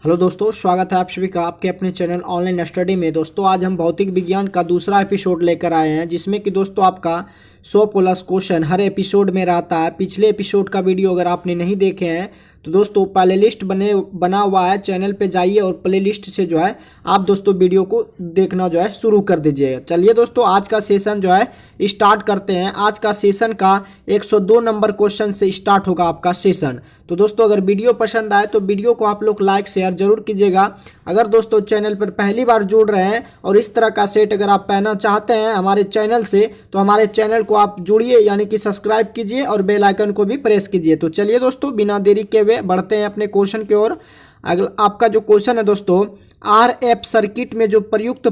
Hello दोस्तों, स्वागत है आप सभी का आपके अपने चैनल ऑनलाइन स्टडी में। दोस्तों आज हम भौतिक विज्ञान का दूसरा एपिसोड लेकर आए हैं, जिसमें कि दोस्तों आपका 100 प्लस क्वेश्चन हर एपिसोड में रहता है। पिछले एपिसोड का वीडियो अगर आपने नहीं देखे हैं तो दोस्तों प्ले लिस्ट बना हुआ है, चैनल पे जाइए और प्ले लिस्ट से जो है आप दोस्तों वीडियो को देखना जो है शुरू कर दीजिएगा। चलिए दोस्तों आज का सेशन जो है स्टार्ट करते हैं। आज का सेशन का 102 नंबर क्वेश्चन से स्टार्ट होगा आपका सेशन। तो दोस्तों अगर वीडियो पसंद आए तो वीडियो को आप लोग लाइक शेयर जरूर कीजिएगा। अगर दोस्तों चैनल पर पहली बार जुड़ रहे हैं और इस तरह का सेट अगर आप पहनना चाहते हैं हमारे चैनल से, तो हमारे चैनल को आप जुड़िए, यानी कि सब्सक्राइब कीजिए और बेल आइकन को भी प्रेस कीजिए। तो चलिए दोस्तों बिना देरी के हुए बढ़ते हैं अपने क्वेश्चन की ओर। अगला आपका जो क्वेश्चन है दोस्तों, आरएफ सर्किट में जो प्रयुक्त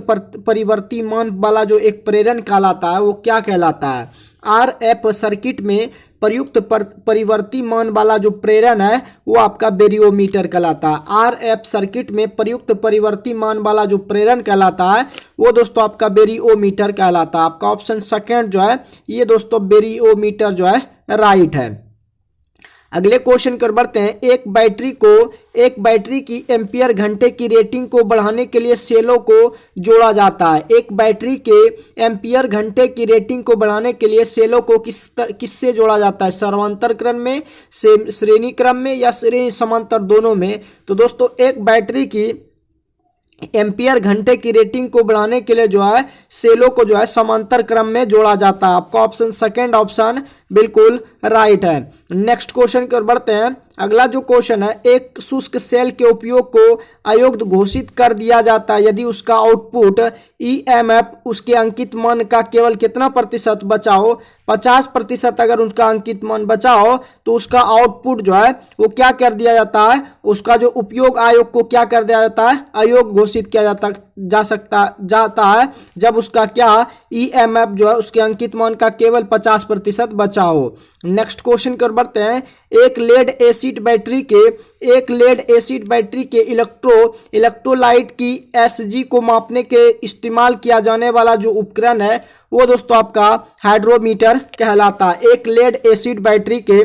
परिवर्ती मान वाला जो एक प्रेरण कहलाता है वो क्या कहलाता है? आरएफ सर्किट में प्रयुक्त परिवर्ती मान वाला जो प्रेरण है वो आपका बेरियोमीटर कहलाता है। आरएफ सर्किट में प्रयुक्त परिवर्ती मान वाला जो प्रेरण कहलाता है वो दोस्तों आपका बेरियोमीटर कहलाता है। आपका ऑप्शन सेकंड जो है ये दोस्तों बेरियोमीटर जो है राइट है। अगले क्वेश्चन कर बढ़ते हैं। एक बैटरी की एम्पियर घंटे की रेटिंग को बढ़ाने के लिए सेलों को जोड़ा जाता है। एक बैटरी के एम्पियर घंटे की रेटिंग को बढ़ाने के लिए सेलों को किससे जोड़ा जाता है? समांतर क्रम में, श्रेणी क्रम में या श्रेणी समांतर, दोनों में? तो दोस्तों एक बैटरी की एम्पियर घंटे की रेटिंग को बढ़ाने के लिए जो है सेलों को जो है समांतर क्रम में जोड़ा जाता है। आपका ऑप्शन सेकंड ऑप्शन बिल्कुल राइट है। नेक्स्ट क्वेश्चन की ओर बढ़ते हैं। अगला जो क्वेश्चन है, एक शुष्क सेल के उपयोग को अयोग्य घोषित कर दिया जाता है यदि उसका आउटपुट ईएमएफ उसके अंकित मान का केवल कितना प्रतिशत बचा हो? 50% अगर उसका अंकित मान बचा हो तो उसका आउटपुट जो है वो क्या कर दिया जाता है? उसका जो उपयोग आयोग को क्या कर दिया जाता है? अयोग्य घोषित किया जाता है जब उसका क्या ईएमएफ जो है उसके अंकित मान का केवल 50% बचा हो। नेक्स्ट क्वेश्चन की ओर बढ़ते हैं। एक लेड एसिड बैटरी के इलेक्ट्रोलाइट की एसजी को मापने के इस्तेमाल किया जाने वाला जो उपकरण है वो दोस्तों आपका हाइड्रोमीटर कहलाता है। एक लेड एसिड बैटरी के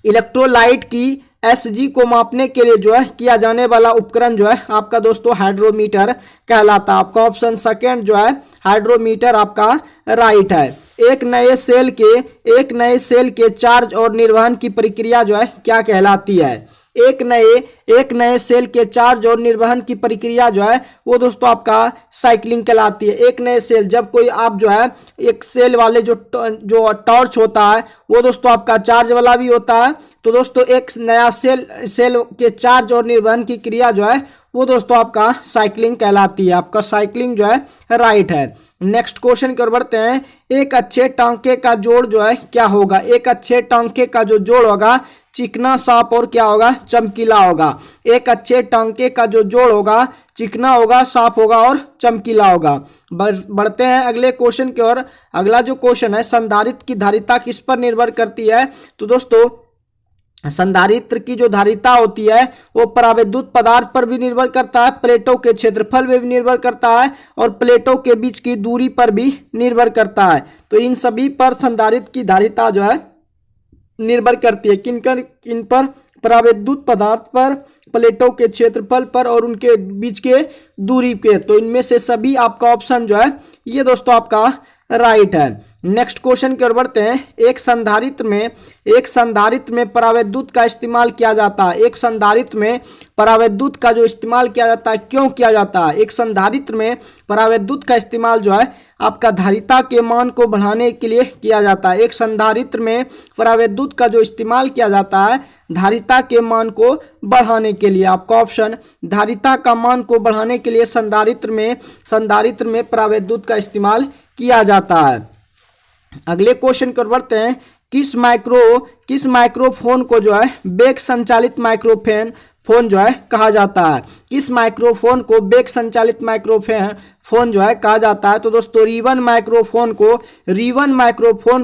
इलेक्ट्रोलाइट की एसजी को मापने के लिए जो है किया जाने वाला उपकरण जो है आपका दोस्तों हाइड्रोमीटर कहलाता है। आपका ऑप्शन सेकंड जो है हाइड्रोमीटर आपका राइट है। एक नए सेल के चार्ज और निर्वहन की प्रक्रिया जो है क्या कहलाती है? एक नए सेल के चार्ज और निर्वहन की प्रक्रिया जो है वो दोस्तों आपका साइक्लिंग कहलाती है। एक नए सेल, जब कोई आप जो है एक सेल वाले जो टॉर्च होता है वो दोस्तों आपका चार्ज वाला भी होता है। तो दोस्तों एक नया सेल के चार्ज और निर्वहन की क्रिया जो है वो दोस्तों आपका साइक्लिंग कहलाती है। आपका साइक्लिंग जो है राइट है। नेक्स्ट क्वेश्चन की ओर बढ़ते हैं। एक अच्छे टांके का जोड़ जो है क्या होगा? एक अच्छे टांके का जो जोड़ होगा चिकना, साफ और क्या होगा? चमकीला होगा। एक अच्छे टांके का जो जोड़ होगा चिकना होगा, साफ होगा और चमकीला होगा। बढ़ते हैं अगले क्वेश्चन की ओर। अगला जो क्वेश्चन है, संधारित्र की धारिता किस पर निर्भर करती है? तो दोस्तों संधारित्र की जो धारिता होती है वो परावैद्युत पदार्थ पर भी निर्भर करता है, प्लेटों के क्षेत्रफल में भी निर्भर करता है और प्लेटों के बीच की दूरी पर भी निर्भर करता है। तो इन सभी पर संधारित्र की धारिता जो है निर्भर करती है। किन पर? परावैद्युत पदार्थ पर, प्लेटों के क्षेत्रफल पर और उनके बीच के दूरी पे। तो इनमें से सभी आपका ऑप्शन जो है ये दोस्तों आपका राइट है। नेक्स्ट क्वेश्चन की ओर बढ़ते हैं। एक संधारित्र में परावैद्युत का इस्तेमाल किया जाता है। एक संधारित्र में परावैद्युत का जो इस्तेमाल किया जाता है क्यों किया जाता है? एक संधारित्र में परावैद्युत का इस्तेमाल जो है आपका धारिता के मान को बढ़ाने के लिए किया जाता है। एक संधारित्र में परावैद्युत का जो इस्तेमाल किया जाता है धारिता के मान को बढ़ाने के लिए। आपका ऑप्शन धारिता का मान को बढ़ाने के लिए संधारित्र में परावैद्युत का इस्तेमाल किया जाता है। अगले क्वेश्चन की ओर बढ़ते हैं। किस माइक्रोफोन को जो है वेग संचालित माइक्रोफोन जो है कहा जाता है? किस माइक्रोफोन को बेक संचालित माइक्रोफोन जो है कहा जाता है? तो दोस्तों रिवन माइक्रोफोन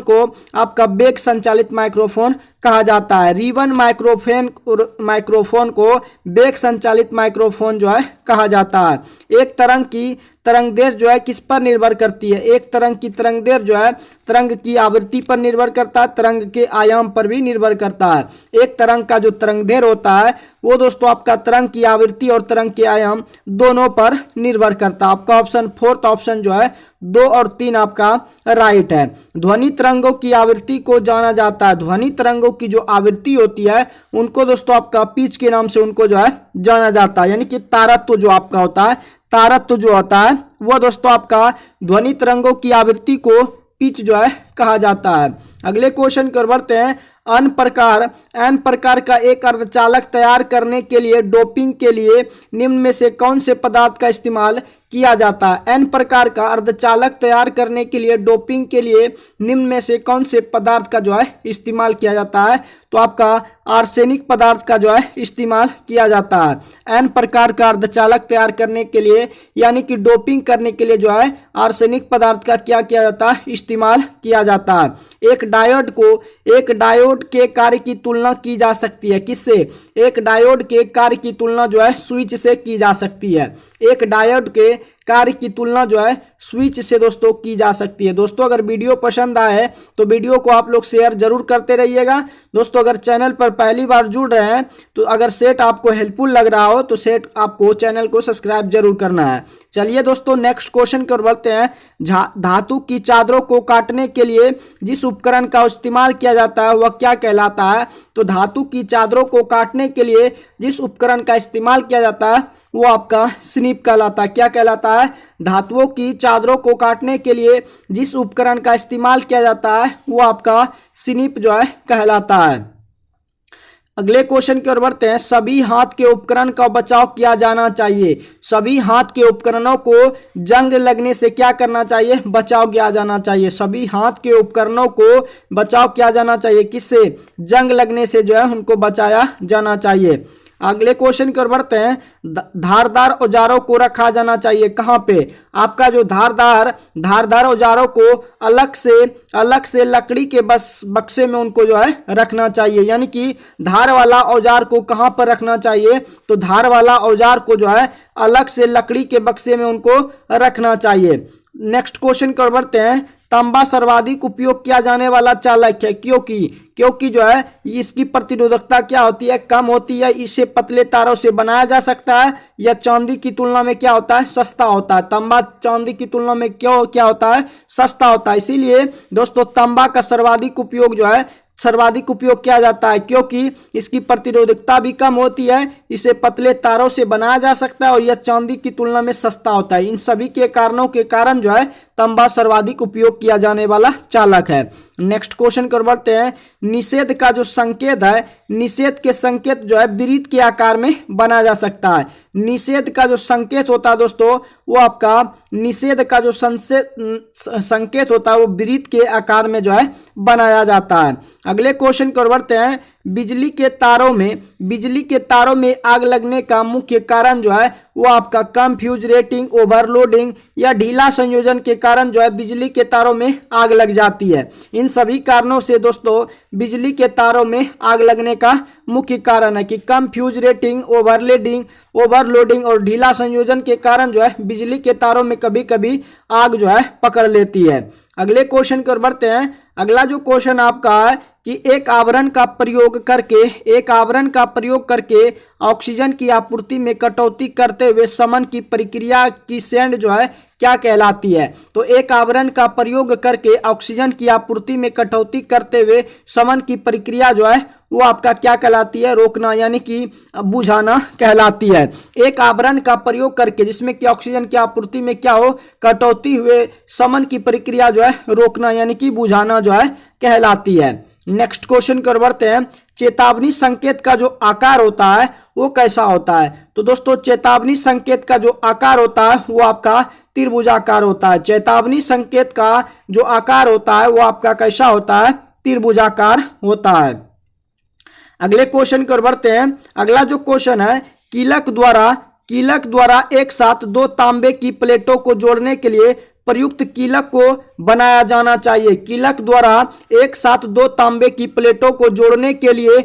को आपका बेक संचालित माइक्रोफोन कहा जाता है। रिवन माइक्रोफोन को बेक संचालित माइक्रोफोन जो है कहा जाता है। एक तरंग की तरंगदैर्घ्य जो है किस पर निर्भर करती है? एक तरंग की तरंगदैर्घ्य जो है तरंग की आवृत्ति पर निर्भर करता है, तरंग के आयाम पर भी निर्भर करता है। एक तरंग का जो तरंगदैर्घ्य होता है वो दोस्तों आपका तरंग की आवृत्ति और तरंग के आयाम दोनों पर निर्भर करता है। आपका ऑप्शन फोर्थ ऑप्शन जो है 2 और 3 आपका राइट है। ध्वनि तरंगों की आवृत्ति को जाना जाता है। ध्वनि तरंगों की जो आवृत्ति होती है उनको दोस्तों आपका पिच के नाम से उनको जो है जाना जाता है, यानी कि तारत्व जो आपका होता है, तारत्व जो होता है वो दोस्तों आपका ध्वनि तरंगों की आवृत्ति को पिच जो है कहा जाता है। अगले क्वेश्चन की ओर बढ़ते हैं। एन प्रकार का एक अर्धचालक तैयार करने के लिए डोपिंग के लिए निम्न में से कौन से पदार्थ का इस्तेमाल किया जाता है? एन प्रकार का अर्धचालक तैयार करने के लिए डोपिंग के लिए निम्न में से कौन से पदार्थ का जो है इस्तेमाल किया जाता है? तो आपका आर्सेनिक पदार्थ का जो है इस्तेमाल किया जाता है। एन प्रकार का अर्धचालक तैयार करने के लिए यानी कि डोपिंग करने के लिए जो है आर्सेनिक पदार्थ का क्या किया जाता है? इस्तेमाल किया जाता है। एक डायोड के कार्य की तुलना की जा सकती है किससे? एक डायोड के कार्य की तुलना जो है स्विच से की जा सकती है। एक डायोड के कार्य की तुलना जो है स्विच से दोस्तों की जा सकती है। दोस्तों अगर वीडियो पसंद आए तो वीडियो को आप लोग शेयर जरूर करते रहिएगा। दोस्तों अगर चैनल पर पहली बार जुड़ रहे हैं तो अगर सेट आपको हेल्पफुल लग रहा हो तो सेट आपको चैनल को सब्सक्राइब जरूर करना है। चलिए दोस्तों नेक्स्ट क्वेश्चन की ओर बढ़ते हैं। धातु की चादरों को काटने के लिए जिस उपकरण का इस्तेमाल किया जाता है वह क्या कहलाता है? तो धातु की चादरों को काटने के लिए जिस उपकरण का इस्तेमाल किया जाता है वो आपका स्निप कहलाता है। क्या कहलाता है? धातुओं की चादरों को काटने के लिए जिस उपकरण का इस्तेमाल किया जाता है वो आपका स्निप जो है कहलाता है। अगले क्वेश्चन की ओर बढ़ते हैं। सभी हाथ के उपकरण का बचाव किया जाना चाहिए। सभी हाथ के उपकरणों को जंग लगने से क्या करना चाहिए? बचाव किया जाना चाहिए। सभी हाथ के उपकरणों को बचाव किया जाना चाहिए किससे? जंग लगने से जो है उनको बचाया जाना चाहिए। अगले क्वेश्चन की ओर बढ़ते हैं। धारदार औजारों को रखा जाना चाहिए कहाँ पे? आपका जो धारदार औजारों को अलग से लकड़ी के बक्से में उनको जो है रखना चाहिए, यानी कि धार वाला औजार को कहाँ पर रखना चाहिए? तो धार वाला औजार को जो है अलग से लकड़ी के बक्से में उनको रखना चाहिए। नेक्स्ट क्वेश्चन की ओर बढ़ते हैं। तांबा सर्वाधिक उपयोग किया जाने वाला चालक है क्योंकि जो है इसकी प्रतिरोधकता क्या होती है? कम होती है। इसे पतले तारों से बनाया जा सकता है या चांदी की तुलना में क्या होता है? सस्ता होता है। तांबा चांदी की तुलना में क्या होता है? सस्ता होता है। इसीलिए दोस्तों तांबा का सर्वाधिक उपयोग किया जाता है क्योंकि इसकी प्रतिरोधकता भी कम होती है, इसे पतले तारों से बनाया जा सकता है और यह चांदी की तुलना में सस्ता होता है। इन सभी के कारणों के कारण जो है तांबा सर्वाधिक उपयोग किया जाने वाला चालक है। नेक्स्ट क्वेश्चन की ओर बढ़ते हैं। निषेध का जो संकेत है, निषेध के संकेत जो है वृत्त के आकार में बनाया जा सकता है। निषेध का जो संकेत होता है दोस्तों वो आपका निषेध का जो संकेत होता है वो वृत्त के आकार में जो है बनाया जाता है। अगले क्वेश्चन की ओर बढ़ते हैं। बिजली के तारों में आग लगने का मुख्य कारण जो है वो आपका कम फ्यूज रेटिंग, ओवरलोडिंग या ढीला संयोजन के कारण जो है बिजली के तारों में आग लग जाती है। इन सभी कारणों से दोस्तों बिजली के तारों में आग लगने का मुख्य कारण है कि कम फ्यूज रेटिंग, ओवरलोडिंग और ढीला संयोजन के कारण जो है बिजली के तारों में कभी कभी आग जो है पकड़ लेती है। अगले क्वेश्चन की ओर बढ़ते हैं। अगला जो क्वेश्चन आपका है कि एक आवरण का प्रयोग करके ऑक्सीजन की आपूर्ति में कटौती करते हुए शमन की प्रक्रिया की श्रेणी जो है क्या कहलाती है? तो एक आवरण का प्रयोग करके ऑक्सीजन की आपूर्ति में कटौती करते हुए शमन की प्रक्रिया जो है वो आपका क्या कहलाती है? रोकना यानी कि बुझाना कहलाती है। एक आवरण का प्रयोग करके जिसमें कि ऑक्सीजन की आपूर्ति में क्या हो? कटौती हुए शमन की प्रक्रिया जो है रोकना यानी कि बुझाना जो है कहलाती है। नेक्स्ट क्वेश्चन की ओर बढ़ते हैं। चेतावनी संकेत का जो आकार होता है वो कैसा होता है? तो दोस्तों चेतावनी संकेत का जो आकार होता है वो आपका त्रिभुजाकार होता है। चेतावनी संकेत का जो आकार होता है वो आपका कैसा होता है? त्रिभुजाकार होता है। अगले क्वेश्चन की ओर बढ़ते हैं। अगला जो क्वेश्चन है, कीलक द्वारा कीलक द्वारा एक साथ दो तांबे की प्लेटों को जोड़ने के लिए प्रयुक्त कीलक को बनाया जाना चाहिए। कीलक द्वारा एक साथ दो तांबे की प्लेटों को जोड़ने के लिए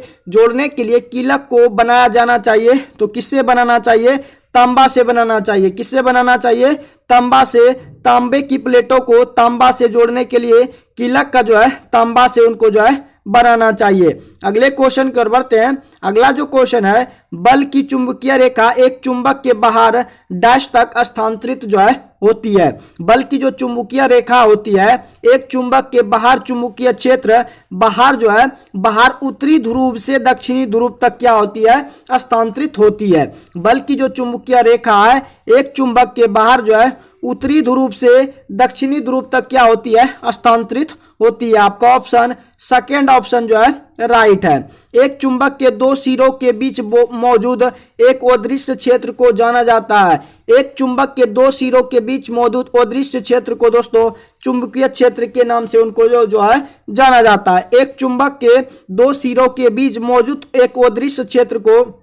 कीलक को बनाया जाना चाहिए। तो किससे बनाना चाहिए? तांबा से बनाना चाहिए। किससे बनाना चाहिए? तांबा से। तांबे की प्लेटों को तांबा से जोड़ने के लिए कीलक का जो है तांबा से उनको जो है बनाना चाहिए। अगले क्वेश्चन की ओर बढ़ते हैं। अगला जो क्वेश्चन है, बल की चुंबकीय रेखा एक चुंबक के बाहर डैश तक स्थानांतरित जो है होती है। बल की जो चुंबकीय रेखा होती है एक चुंबक के बाहर चुंबकीय क्षेत्र बाहर जो है बाहर उत्तरी ध्रुव से दक्षिणी ध्रुव तक क्या होती है? स्थानांतरित होती है। बल की जो चुंबकीय रेखा है एक चुंबक के बाहर जो है उत्तरी ध्रुव से दक्षिणी ध्रुव तक क्या होती है? स्थानांतरित होती है। आपका ऑप्शन सेकेंड ऑप्शन जो है राइट है। एक चुंबक के दो सिरों के बीच मौजूद एक अदृश्य क्षेत्र को जाना जाता है। एक चुंबक के दो सिरों के बीच मौजूद अदृश्य क्षेत्र को दोस्तों चुंबकीय क्षेत्र के नाम से उनको जो है जाना जाता है। एक चुंबक के दो सिरों के बीच मौजूद एक अदृश्य क्षेत्र को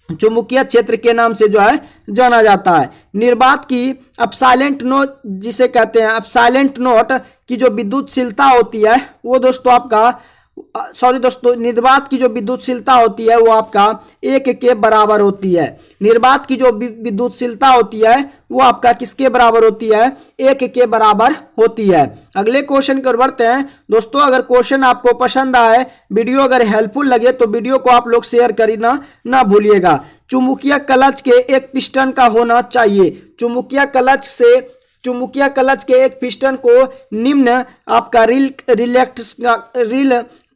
चुंबकीय क्षेत्र के नाम से जो है जाना जाता है। निर्वात की अपसाइलेंट नोट जिसे कहते हैं अपसाइलेंट नोट की जो विद्युतशीलता होती है वो दोस्तों आपका निर्वात की जो विद्युतशीलता होती है वो आपका 1 के बराबर होती है। निर्वात की जो विद्युतशीलता होती है वो आपका किसके बराबर होती है? 1 के बराबर होती है। अगले क्वेश्चन की ओर बढ़ते हैं। दोस्तों अगर क्वेश्चन आपको पसंद आए, वीडियो अगर हेल्पफुल लगे तो वीडियो को आप लोग शेयर करना ना भूलिएगा। चुंबकीय क्लच के एक पिस्टन का होना चाहिए। चुंबकीय क्लच के एक पिस्टन को निम्न आपका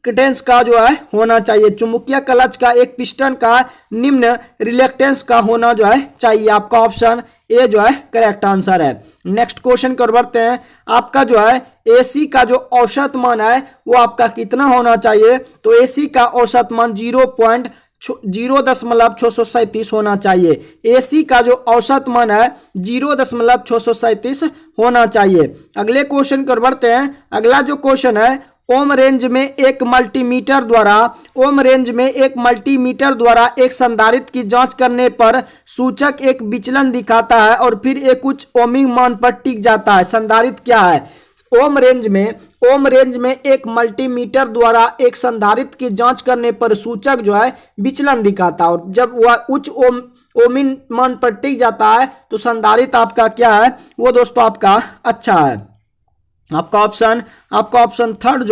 रिलक्टेंस का जो है होना चाहिए। चुंबकीय क्लच का एक पिस्टन का निम्न रिलक्टेंस का होना जो है चाहिए। आपका ऑप्शन ए जो है करेक्ट आंसर है। नेक्स्ट क्वेश्चन की ओर बढ़ते हैं। आपका जो है एसी का जो औसत मान है वो आपका कितना होना चाहिए? तो एसी का औसत मान 0.637 होना चाहिए। एसी का जो औसत मान है 0.637 होना चाहिए। अगले क्वेश्चन की ओर बढ़ते हैं। अगला जो क्वेश्चन है, ओम रेंज में एक मल्टीमीटर द्वारा एक संधारित्र की जांच करने पर सूचक एक विचलन दिखाता है और फिर एक उच्च ओमिक मान पर टिक जाता है। संधारित्र क्या है? ओम रेंज में एक मल्टीमीटर द्वारा एक संधारित्र की जांच करने पर सूचक जो है विचलन दिखाता है और जब वह उच्च ओमिक मान पर टिक जाता है तो संधारित्र आपका क्या है? वो दोस्तों आपका अच्छा है। आपका ऑप्शन थर्ड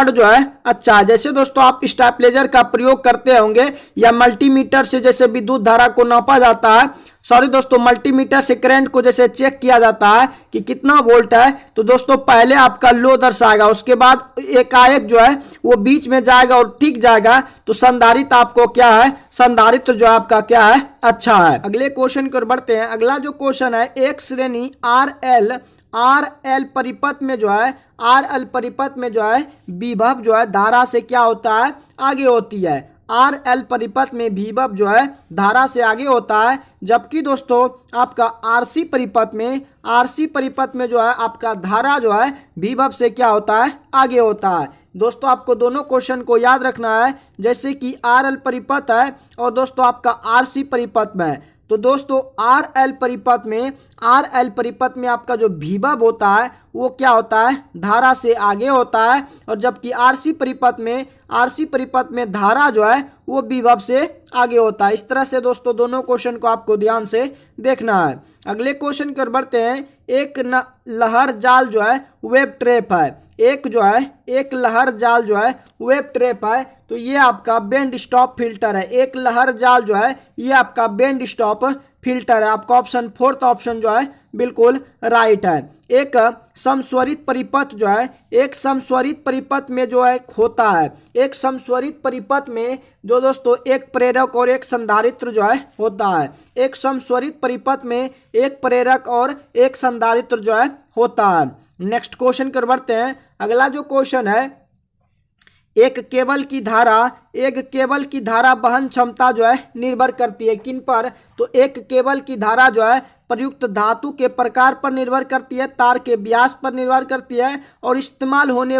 जो है अच्छा है। जैसे दोस्तों आप स्टेबलाइजर का प्रयोग करते होंगे या मल्टीमीटर से जैसे विद्युत धारा को नापा जाता है, मल्टीमीटर से करंट को जैसे चेक किया जाता है कि कितना वोल्ट है, तो दोस्तों पहले आपका लो दर्शाएगा, उसके बाद एकाएक जो है वो बीच में जाएगा और टिक जाएगा। तो संधारित्र आपको क्या है? संधारित्र जो आपका क्या है? अच्छा है। अगले क्वेश्चन की ओर बढ़ते हैं। अगला जो क्वेश्चन है, एक श्रेणी आर एल परिपथ में जो है विभव जो है धारा से क्या होता है? आगे होती है। आर एल परिपथ में विभव जो है धारा से आगे होता है, जबकि दोस्तों आपका आरसी परिपथ में जो है आपका धारा जो है विभव से क्या होता है? आगे होता है। दोस्तों आपको दोनों क्वेश्चन को याद रखना है, जैसे कि आर एल परिपथ है और दोस्तों आपका आरसी परिपथ में है। तो दोस्तों आर एल परिपथ में आपका जो विभव होता है वो क्या होता है? धारा से आगे होता है, और जबकि आरसी परिपथ में धारा जो है वो विभव से आगे होता है। इस तरह से दोस्तों दोनों क्वेश्चन को आपको ध्यान से देखना है। अगले क्वेश्चन की ओर बढ़ते हैं। एक लहर जाल जो है वेब ट्रैप है। एक लहर जाल जो है वेब ट्रैप है, तो ये आपका बैंड स्टॉप फिल्टर है। एक लहर जाल जो है ये आपका बैंड स्टॉप फिल्टर है। आपका ऑप्शन फोर्थ ऑप्शन जो है बिल्कुल राइट है। एक समस्वरित परिपथ में जो है होता है। एक समस्वरित परिपथ में जो दोस्तों एक प्रेरक और एक संधारित्र जो है होता है। एक समस्वरित परिपथ में एक प्रेरक और एक संधारित्र जो है होता है। नेक्स्ट क्वेश्चन कर बढ़ते हैं। अगला जो क्वेश्चन है, एक केबल की धारा वहन क्षमता जो है निर्भर करती है किन पर? तो एक केबल की धारा जो है प्रयुक्त धातु के प्रकार पर निर्भर करती है, तार के व्यास पर निर्भर करती है और इस्तेमाल होने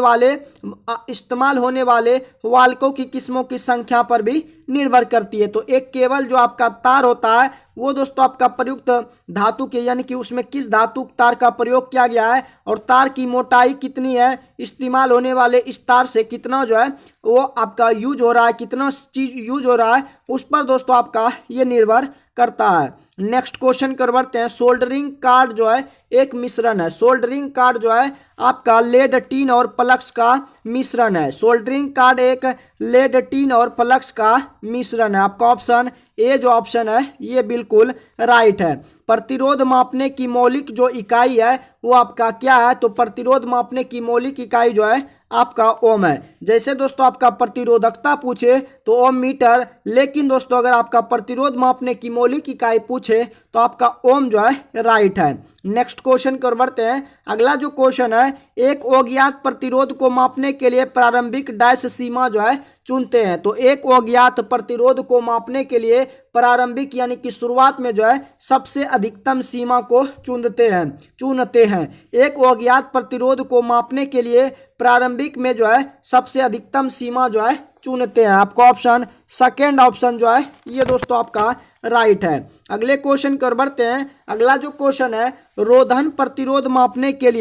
वाले वाल्कों की किस्मों की संख्या पर भी निर्भर करती है। तो एक केबल जो आपका तार होता है वो दोस्तों आपका प्रयुक्त धातु के यानी कि उसमें किस धातु तार का प्रयोग किया गया है और तार की मोटाई कितनी है, इस्तेमाल होने वाले इस तार से कितना जो है वो आपका यूज हो रहा है, कितना चीज यूज हो रहा है, उस पर दोस्तों आपका ये निर्भर करता है। नेक्स्ट क्वेश्चन कर बढ़ते हैं। सोल्डरिंग कार्ड जो है एक मिश्रण है। सोल्डरिंग कार्ड जो है आपका लेड, टीन और प्लक्स का मिश्रण है। सोल्डरिंग कार्ड एक लेड, टीन और प्लक्स का मिश्रण है। आपका ऑप्शन ए जो ऑप्शन है ये बिल्कुल राइट है। प्रतिरोध मापने की मौलिक जो इकाई है वो आपका क्या है, तो प्रतिरोध मापने की मौलिक इकाई जो है आपका ओम है। जैसे दोस्तों आपका प्रतिरोधकता पूछे तो ओम मीटर, लेकिन दोस्तों अगर आपका प्रतिरोध मापने की मौलिक इकाई पूछे तो आपका ओम जो है राइट है। नेक्स्ट क्वेश्चन कर बढ़ते हैं। अगला जो क्वेश्चन है, एक अज्ञात प्रतिरोध को मापने के लिए प्रारंभिक डैश सीमा जो है चुनते हैं। तो एक अज्ञात प्रतिरोध को मापने के लिए प्रारंभिक यानी कि शुरुआत में जो है सबसे अधिकतम सीमा को चुनते हैं। एक अज्ञात प्रतिरोध को मापने के लिए प्रारंभिक में जो है सबसे अधिकतम सीमा जो है चुनते हैं। आपका ऑप्शन सेकेंड ऑप्शन जो है ये दोस्तों आपका राइट है। अगले क्वेश्चन कर बढ़ते हैं। अगला जो क्वेश्चन है, रोधन प्रतिरोध मापने के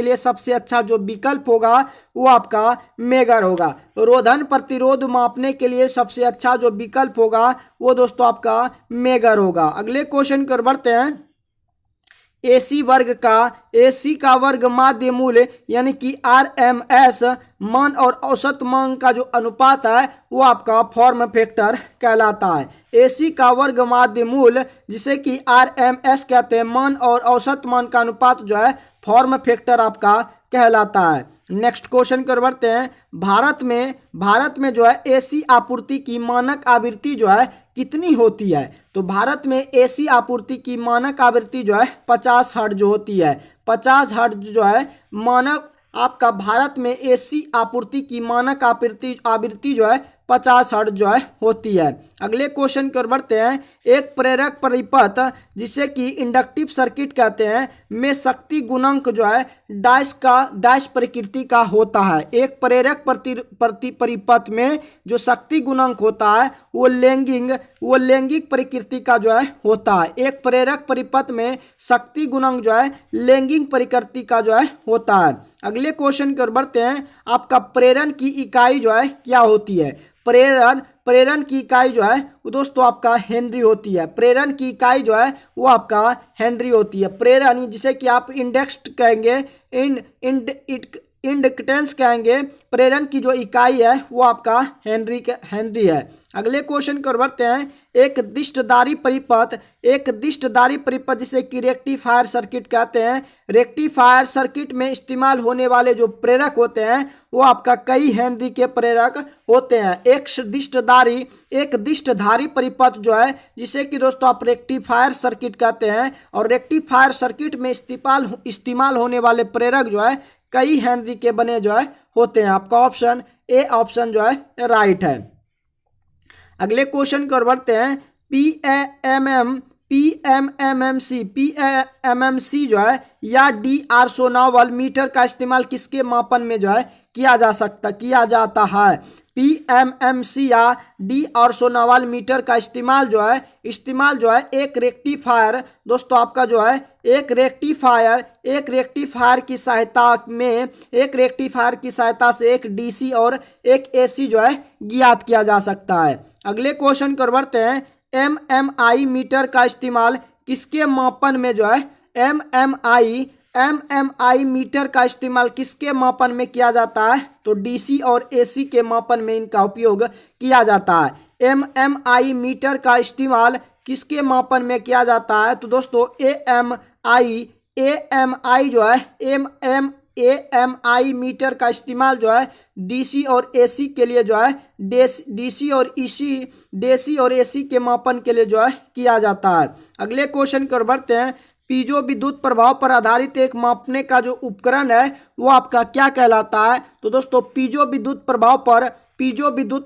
लिए सबसे अच्छा जो विकल्प होगा वो आपका मेगर होगा। रोधन प्रतिरोध मापने के लिए सबसे अच्छा जो विकल्प होगा वो दोस्तों आपका मेगर होगा। अगले क्वेश्चन कर बढ़ते हैं। एसी का वर्ग माध्य मूल्य यानी कि RMS मान और औसत मान का जो अनुपात है वो आपका फॉर्म फैक्टर कहलाता है। एसी का वर्ग माध्य मूल्य जिसे कि RMS कहते हैं, मान और औसत मान का अनुपात जो है फॉर्म फैक्टर आपका कहलाता है। नेक्स्ट क्वेश्चन कर बढ़ते हैं। भारत में जो है एसी आपूर्ति की मानक आवृत्ति जो है कितनी होती है, तो भारत में एसी आपूर्ति की मानक आवृत्ति जो है 50 हर्ट्ज होती है। 50 हर्ट्ज जो है मानक आपका भारत में एसी आपूर्ति की मानक आवृत्ति जो है 50 हर्ट्ज जो है होती है। अगले क्वेश्चन कर बढ़ते हैं। एक प्रेरक परिपथ जिसे कि इंडक्टिव सर्किट कहते हैं में शक्ति गुणांक जो है डैश प्रकृति का होता है। एक प्रेरक परिपथ में जो शक्ति गुणांक होता है वो लैंगिक प्रकृति का जो है होता है। एक प्रेरक परिपथ में शक्ति गुणांक जो है लैंगिक प्रकृति का जो है होता है। अगले क्वेश्चन कर बढ़ते हैं। आपका प्रेरण की इकाई जो है क्या होती है, प्रेरण की इकाई जो है वो दोस्तों आपका हेनरी होती है। प्रेरण की इकाई जो है वो आपका हेनरी होती है। प्रेरण जिसे कि आप इंडेक्स कहेंगे, इंडक्टेंस कहेंगे, प्रेरण की जो इकाई है वो आपका हेनरी है। अगले क्वेश्चन कर बढ़ते हैं। एक दिष्टधारी परिपथ जिसे कि रेक्टिफायर सर्किट कहते हैं। रेक्टिफायर सर्किट में इस्तेमाल होने वाले जो प्रेरक होते हैं वो आपका कई हेनरी के प्रेरक होते हैं। एक दिष्टधारी परिपथ जो है जिसे कि दोस्तों आप रेक्टिफायर सर्किट कहते हैं, और रेक्टिफायर सर्किट में इस्तेमाल होने वाले प्रेरक जो है कई हेनरी के बने जो है होते हैं। आपका ऑप्शन ए ऑप्शन जो है राइट है। अगले क्वेश्चन कर बढ़ते हैं। PMMC जो है या DR नॉवल मीटर का इस्तेमाल किसके मापन में जो है किया जाता है। PMMC या DR नॉवल मीटर का इस्तेमाल जो है एक रेक्टिफायर दोस्तों आपका जो है एक रेक्टिफायर की सहायता से एक DC और एक AC जो है ज्ञात किया जा सकता है। अगले क्वेश्चन कर बढ़ते हैं। MMI मीटर का इस्तेमाल किसके मापन में जो है MMI मीटर का इस्तेमाल किसके मापन में किया जाता है, तो DC और AC के मापन में इनका उपयोग किया जाता है। MMI मीटर का इस्तेमाल किसके मापन में किया जाता है, तो दोस्तों AMI जो है AMI मीटर का इस्तेमाल जो है DC और AC के लिए जो है DC और AC के मापन के लिए जो है किया जाता है। अगले क्वेश्चन कर बढ़ते हैं। पीजो विद्युत प्रभाव पर आधारित एक मापने का जो उपकरण है वो आपका क्या कहलाता है, तो दोस्तों पीजो विद्युत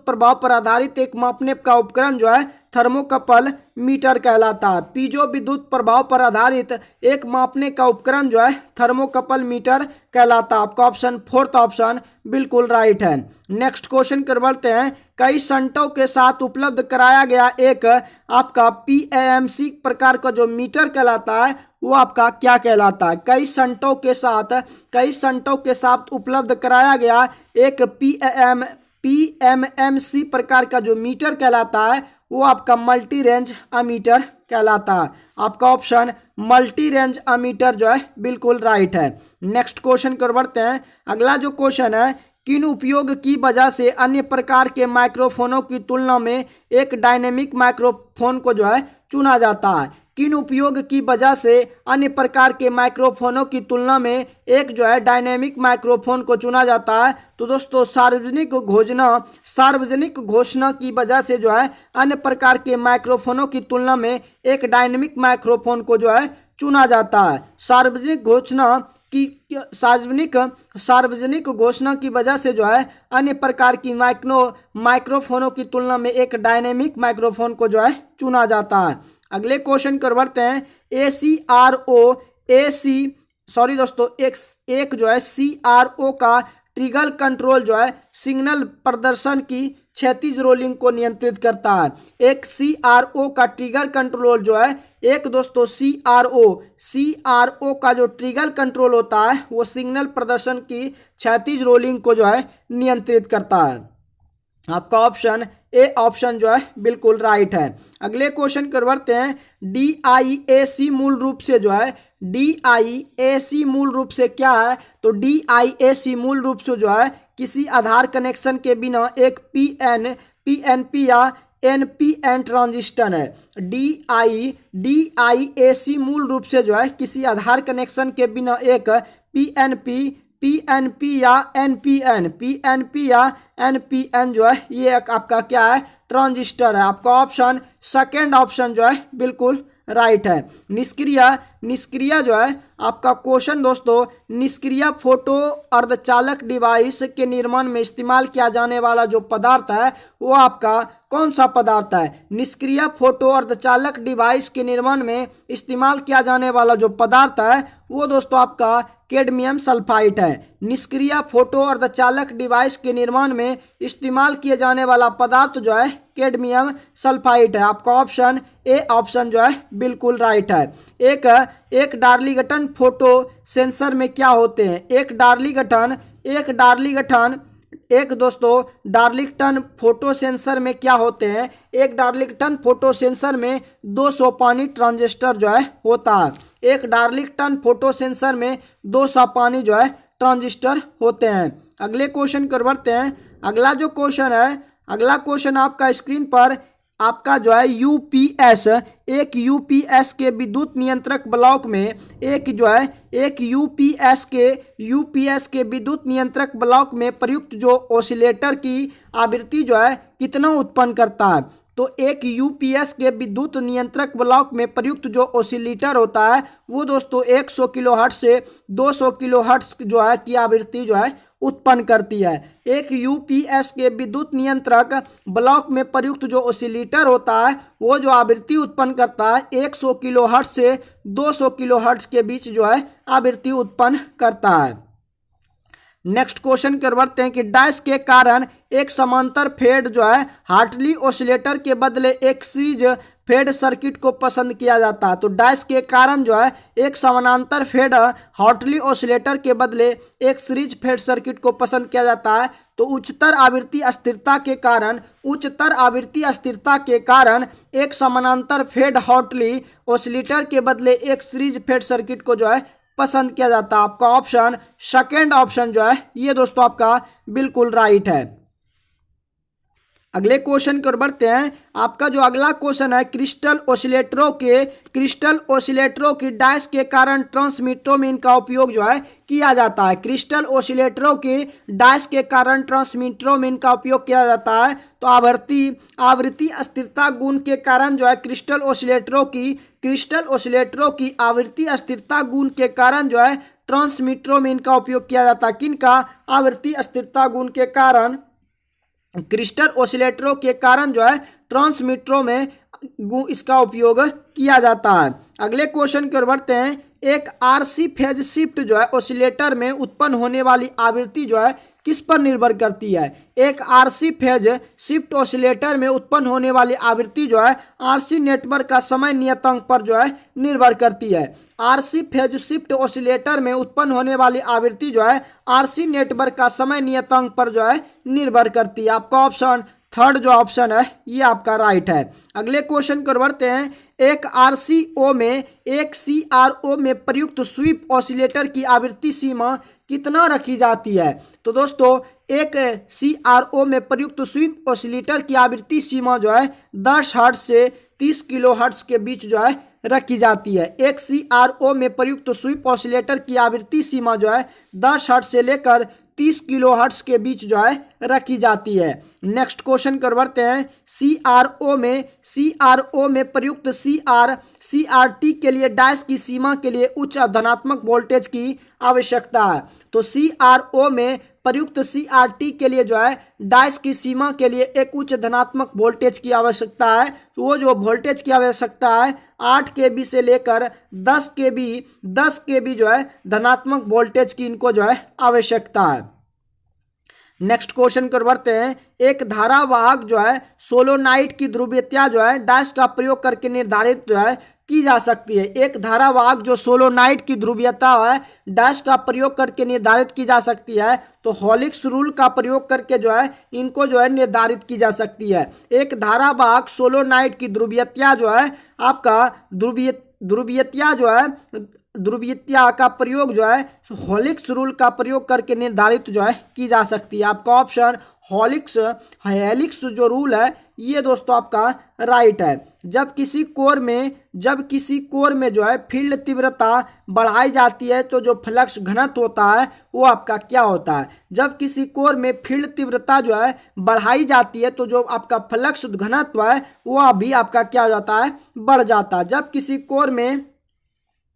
प्रभाव पर आधारित एक मापने का उपकरण जो है थर्मोकपल मीटर कहलाता है। पीजो विद्युत प्रभाव पर आधारित एक मापने का उपकरण जो है थर्मोकपल मीटर कहलाता है। आपका ऑप्शन फोर्थ ऑप्शन बिल्कुल राइट है। नेक्स्ट क्वेश्चन कर बढ़ते हैं। कई संटों के साथ उपलब्ध कराया गया एक आपका PAMC प्रकार का जो मीटर कहलाता है वो आपका क्या कहलाता है? कई संटों के साथ उपलब्ध कराया गया एक PMMC प्रकार का जो मीटर कहलाता है वो आपका मल्टी रेंज अमीटर कहलाता है। आपका ऑप्शन मल्टी रेंज अमीटर जो है बिल्कुल राइट है। नेक्स्ट क्वेश्चन कर बढ़ते हैं। अगला जो क्वेश्चन है, किन उपयोग की वजह से अन्य प्रकार के माइक्रोफोनों की तुलना में एक डायनेमिक माइक्रोफोन को जो है चुना जाता है? किन उपयोग की वजह से अन्य प्रकार के माइक्रोफोनों की तुलना में एक जो है डायनेमिक माइक्रोफोन को चुना जाता है? तो दोस्तों सार्वजनिक घोषणा की वजह से जो है अन्य प्रकार के माइक्रोफोनों की तुलना में एक डायनेमिक माइक्रोफोन को जो है चुना जाता है। सार्वजनिक घोषणा की वजह से जो है अन्य प्रकार की माइक्रोफोनों की तुलना में एक डायनेमिक माइक्रोफोन को जो है चुना जाता है। अगले क्वेश्चन कर बढ़ते हैं। एक जो है CRO का ट्रिगर कंट्रोल जो है सिग्नल प्रदर्शन की क्षैतिज रोलिंग को नियंत्रित करता है। एक CRO का ट्रिगर कंट्रोल जो है दोस्तों CRO का जो ट्रिगर कंट्रोल होता है वो सिग्नल प्रदर्शन की क्षैतिज रोलिंग को जो है नियंत्रित करता है। आपका ऑप्शन ए ऑप्शन जो है बिल्कुल राइट है। अगले क्वेश्चन कर बढ़ते हैं। DIAC मूल रूप से क्या है? तो DIAC मूल रूप से जो है किसी आधार कनेक्शन के बिना एक PNP या NPN ट्रांजिस्टर है। DIAC मूल रूप से जो है किसी आधार कनेक्शन के बिना एक PNP या NPN जो है ये आपका क्या है? ट्रांजिस्टर है। आपका ऑप्शन सेकेंड ऑप्शन जो है बिल्कुल राइट है। निष्क्रिय जो है आपका क्वेश्चन दोस्तों, निष्क्रिय फोटो अर्धचालक डिवाइस के निर्माण में इस्तेमाल किया जाने वाला जो पदार्थ है वो आपका कौन सा पदार्थ है? निष्क्रिय फोटो अर्धचालक डिवाइस के निर्माण में इस्तेमाल किया जाने वाला जो पदार्थ है वो दोस्तों आपका कैडमियम सल्फाइड है। निष्क्रिय फोटो अर्धचालक डिवाइस के निर्माण में इस्तेमाल किए जाने वाला पदार्थ जो है कैडमियम सल्फाइड है। आपका ऑप्शन ए ऑप्शन जो है बिल्कुल राइट है। एक डार्लिंगटन फोटो सेंसर में क्या होते हैं? डार्लिंगटन फोटो सेंसर में क्या होते हैं? एक डार्लिंगटन फोटो सेंसर में 200 पानी ट्रांजिस्टर जो है होता है। एक डार्लिंगटन फोटो सेंसर में 200 पानी जो है ट्रांजिस्टर होते हैं। अगले क्वेश्चन कर बढ़ते हैं। अगला क्वेश्चन आपका स्क्रीन पर आपका जो है यूपीएस के विद्युत नियंत्रक ब्लॉक में यूपीएस के विद्युत नियंत्रक ब्लॉक में प्रयुक्त जो ऑसिलेटर की आवृत्ति जो है कितना उत्पन्न करता है? तो एक यूपीएस के विद्युत नियंत्रक ब्लॉक में प्रयुक्त जो ऑसिलेटर होता है वो दोस्तों 100 किलोहर्ट्ज से 200 किलोहर्ट्ज जो है की आवृत्ति जो है उत्पन्न करती है। एक यूपीएस के विद्युत नियंत्रक ब्लॉक में प्रयुक्त जो ऑसिलेटर होता है वो जो आवृत्ति उत्पन्न करता है 100 किलोहर्ट्ज से 200 किलोहर्ट्ज के बीच जो है आवृत्ति उत्पन्न करता है। नेक्स्ट क्वेश्चन कर बढ़ते हैं कि डैश के कारण एक समांतर फेड जो है हार्टली ऑसिलेटर के बदले एक सीरीज फेड सर्किट को पसंद किया जाता है। तो डैश के कारण जो है एक समानांतर फेड हार्टली ऑसिलेटर के बदले एक सीरीज फेड सर्किट को पसंद किया जाता है। तो उच्चतर आवृत्ति अस्थिरता के कारण एक समानांतर फेड हार्टली ऑसिलेटर के बदले एक सीरीज फेड सर्किट को जो है पसंद किया जाता है। आपका ऑप्शन सेकेंड ऑप्शन जो है ये दोस्तों आपका बिल्कुल राइट है। अगले क्वेश्चन की ओर बढ़ते हैं। आपका जो अगला क्वेश्चन है क्रिस्टल ऑसिलेटरों की डैश के कारण ट्रांसमीटरों में इनका उपयोग जो है किया जाता है। क्रिस्टल ऑसिलेटरों की डैश के कारण ट्रांसमीटरों में इनका उपयोग किया जाता है। तो आवृत्ति अस्थिरता गुण के कारण जो है क्रिस्टल ऑसिलेटरों की आवृत्ति अस्थिरता गुण के कारण जो है ट्रांसमीटरों में इनका उपयोग किया जाता है। किनका? आवृत्ति अस्थिरता गुण के कारण, क्रिस्टल ऑसिलेटरों के कारण जो है ट्रांसमीटरों में इसका उपयोग किया जाता है। अगले क्वेश्चन की ओर बढ़ते हैं। एक आरसी फेज शिफ्ट जो है ऑसिलेटर में उत्पन्न होने वाली आवृत्ति जो है किस पर निर्भर करती है? एक आरसी फेज शिफ्ट ऑसिलेटर में उत्पन्न होने वाली आवृत्ति जो है आरसी नेटवर्क का समय नियतांक पर जो है निर्भर करती है। आरसी फेज शिफ्ट ऑसिलेटर में उत्पन्न होने वाली आवृत्ति जो है आरसी नेटवर्क का समय नियतांक पर जो है निर्भर करती है। आपका ऑप्शन थर्ड जो ऑप्शन है ये आपका राइट है। अगले क्वेश्चन को बढ़ते हैं। एक आरसीओ में एक सीआरओ में प्रयुक्त स्वीप ऑसिलेटर की आवृत्ति सीमा कितना रखी जाती है? तो दोस्तों एक सीआरओ में प्रयुक्त स्वीप ऑसिलेटर की आवृत्ति सीमा जो है 10 हर्ट्ज से 30 किलो हर्ट्ज के बीच जो है रखी जाती है। एक सीआरओ में प्रयुक्त स्वीप ऑसिलेटर की आवृत्ति सीमा जो है 10 हर्ट्ज से लेकर 30 किलो हर्ट्ज के बीच जो है रखी जाती है। नेक्स्ट क्वेश्चन कर बढ़ते हैं। सीआरओ में प्रयुक्त सीआरटी के लिए डैश की सीमा के लिए उच्च धनात्मक वोल्टेज की आवश्यकता है। तो सीआरओ में प्रयुक्त सीआरटी के लिए जो है डैश की सीमा के लिए एक उच्च धनात्मक वोल्टेज की आवश्यकता है। तो वो जो वोल्टेज की आवश्यकता है 8 kV से लेकर 10 kV जो है धनात्मक वोल्टेज की इनको जो है आवश्यकता है। नेक्स्ट क्वेश्चन कर बढ़ते हैं। एक धारावाहक जो है सोलोनाइट की ध्रुवीयता जो है डैश का प्रयोग करके निर्धारित जो है की जा सकती है। एक धारावाहक जो सोलोनाइट की ध्रुवीयता है डैश का प्रयोग करके निर्धारित की जा सकती है। तो हॉलिक्स रूल का प्रयोग करके जो है इनको जो है निर्धारित की जा सकती है। एक धारावाहक सोलोनाइट की ध्रुवीयता जो है आपका ध्रुवीयता का प्रयोग जो है हॉलिक्स रूल का प्रयोग करके निर्धारित जो है की जा सकती है। आपका ऑप्शन हेलिक्स जो रूल है ये दोस्तों आपका राइट है। जब किसी कोर में जो है फील्ड तीव्रता बढ़ाई जाती है तो जो फ्लक्स घनत्व होता है वो आपका क्या होता है? जब किसी कोर में फील्ड तीव्रता जो है बढ़ाई जाती है तो जो आपका फ्लक्स घनत्व है वो भी आपका क्या हो जाता है? बढ़ जाता है। जब किसी कोर में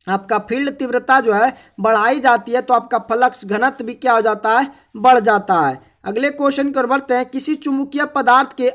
आपका फील्ड तीव्रता जो है बढ़ाई जाती है तो आपका फ्लक्स घनत्व भी क्या हो जाता है? बढ़ जाता है। अगले क्वेश्चन की ओर बढ़ते हैं। किसी चुंबकीय पदार्थ के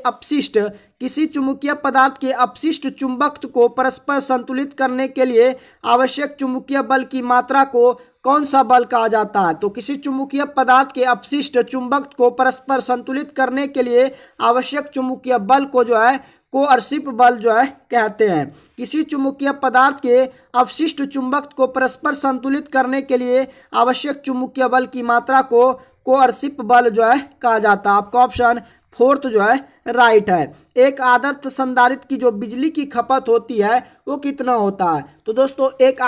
अपशिष्ट चुंबकत्व को परस्पर संतुलित करने के लिए आवश्यक चुंबकीय बल की मात्रा को कौन सा बल कहा जाता है? तो किसी चुंबकीय पदार्थ के अपशिष्ट चुंबकत्व को परस्पर संतुलित करने के लिए आवश्यक चुंबकीय बल को जो है कोअर्सिव बल जो है कहते हैं। किसी चुंबकीय पदार्थ के अपशिष्ट चुंबकत्व को परस्पर संतुलित करने के लिए आवश्यक चुंबकीय बल की मात्रा को कोअर्सिव बल जो है कहा जाता है। आपका ऑप्शन फोर्थ जो है राइट है। एक आदर्श संधारित्र की जो बिजली की खपत होती है वो कितना होता है? तो दोस्तों एक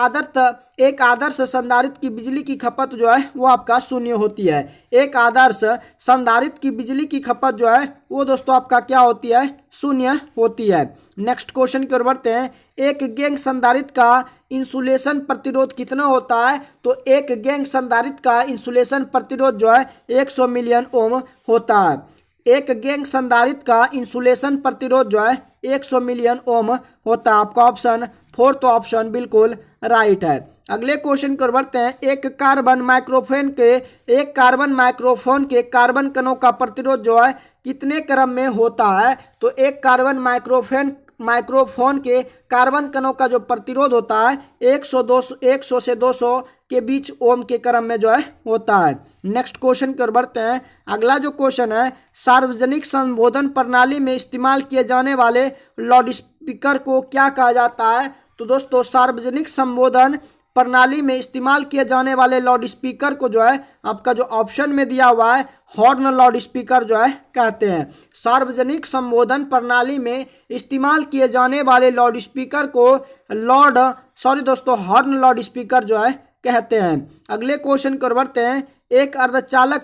आदर्श संधारित्र की बिजली की खपत जो है वो आपका 0 होती है। एक आदर्श संधारित्र की बिजली की खपत जो है वो दोस्तों आपका क्या होती है? 0 होती है। नेक्स्ट क्वेश्चन की ओर बढ़ते हैं। एक गैंग संधारित्र का इंसुलेशन प्रतिरोध कितना होता है? तो एक गैंग संधारित्र का इंसुलेशन प्रतिरोध जो है 100 मिलियन ओम होता है। एक गैंग संधारित्र का इंसुलेशन प्रतिरोध जो है 100 मिलियन ओम होता है। आपका ऑप्शन फोर्थ ऑप्शन बिल्कुल राइट है। अगले क्वेश्चन को बढ़ते हैं। एक कार्बन माइक्रोफोन के कार्बन कणों का प्रतिरोध जो है कितने क्रम में होता है? तो एक कार्बन माइक्रोफोन के कार्बन कणों का जो प्रतिरोध होता है 100 से 200 के बीच ओम के क्रम में जो है होता है। नेक्स्ट क्वेश्चन की ओर बढ़ते हैं। अगला जो क्वेश्चन है, सार्वजनिक संबोधन प्रणाली में इस्तेमाल किए जाने वाले लाउड स्पीकर को क्या कहा जाता है? तो दोस्तों सार्वजनिक संबोधन प्रणाली में इस्तेमाल किए जाने वाले लाउड स्पीकर को जो है आपका जो ऑप्शन में दिया हुआ है हॉर्न लाउड स्पीकर जो है कहते हैं। सार्वजनिक संबोधन प्रणाली में इस्तेमाल किए जाने वाले लाउड स्पीकर को हॉर्न लाउड स्पीकर जो है कहते हैं। अगले क्वेश्चन को बढ़ते हैं। एक अर्धचालक